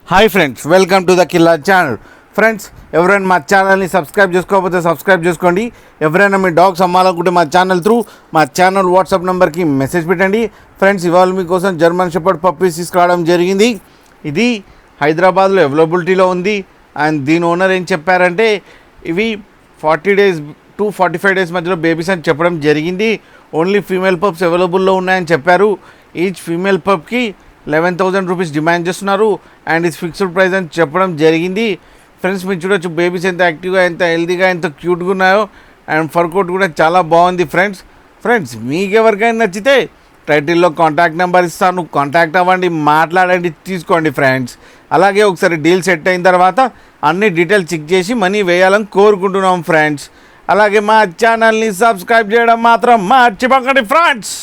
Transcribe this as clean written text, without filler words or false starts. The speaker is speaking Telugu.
Hi friends, welcome to the killer channel. Friends, ఎవరైనా మా ఛానల్ని సబ్స్క్రైబ్ చేసుకోకపోతే సబ్స్క్రైబ్ చేసుకోండి. ఎవరైనా మీ డాగ్స్ అమ్మాలనుకుంటే మా ఛానల్ త్రూ మా ఛానల్ వాట్సాప్ నెంబర్కి మెసేజ్ పెట్టండి. ఫ్రెండ్స్, ఇవాళ మీకోసం జర్మన్ షెపర్డ్ పప్పీస్ తీసుకురావడం జరిగింది. ఇది హైదరాబాద్లో అవైలబిలిటీలో ఉంది. అండ్ దీని ఓనర్ ఏం చెప్పారంటే ఇవి 40 days to 45 days మధ్యలో బేబీస్ అని చెప్పడం జరిగింది. ఓన్లీ ఫీమేల్ పప్స్ అవైలబుల్లో ఉన్నాయని చెప్పారు. ఈచ్ ఫీమేల్ పప్కి 11,000 రూపీస్ డిమాండ్ చేస్తున్నారు. అండ్ ఇది ఫిక్స్డ్ ప్రైస్ అని చెప్పడం జరిగింది. ఫ్రెండ్స్, మీరు చూడొచ్చు బేబీస్ ఎంత యాక్టివ్గా, ఎంత హెల్తీగా, ఎంత క్యూట్గా ఉన్నాయో. అండ్ ఫర్ కోట్ కూడా చాలా బాగుంది. ఫ్రెండ్స్ మీకు ఎవరికైనా నచ్చితే టైటిల్లో కాంటాక్ట్ నెంబర్ ఇస్తాను, కాంటాక్ట్ అవ్వండి, మాట్లాడండి, తీసుకోండి ఫ్రెండ్స్. అలాగే ఒకసారి డీల్ సెట్ అయిన తర్వాత అన్ని డీటెయిల్స్ చెక్ చేసి మనీ వేయాలని కోరుకుంటున్నాం ఫ్రెండ్స్. అలాగే మా ఛానల్ని సబ్స్క్రైబ్ చేయడం మాత్రం మర్చిపోకండి ఫ్రెండ్స్.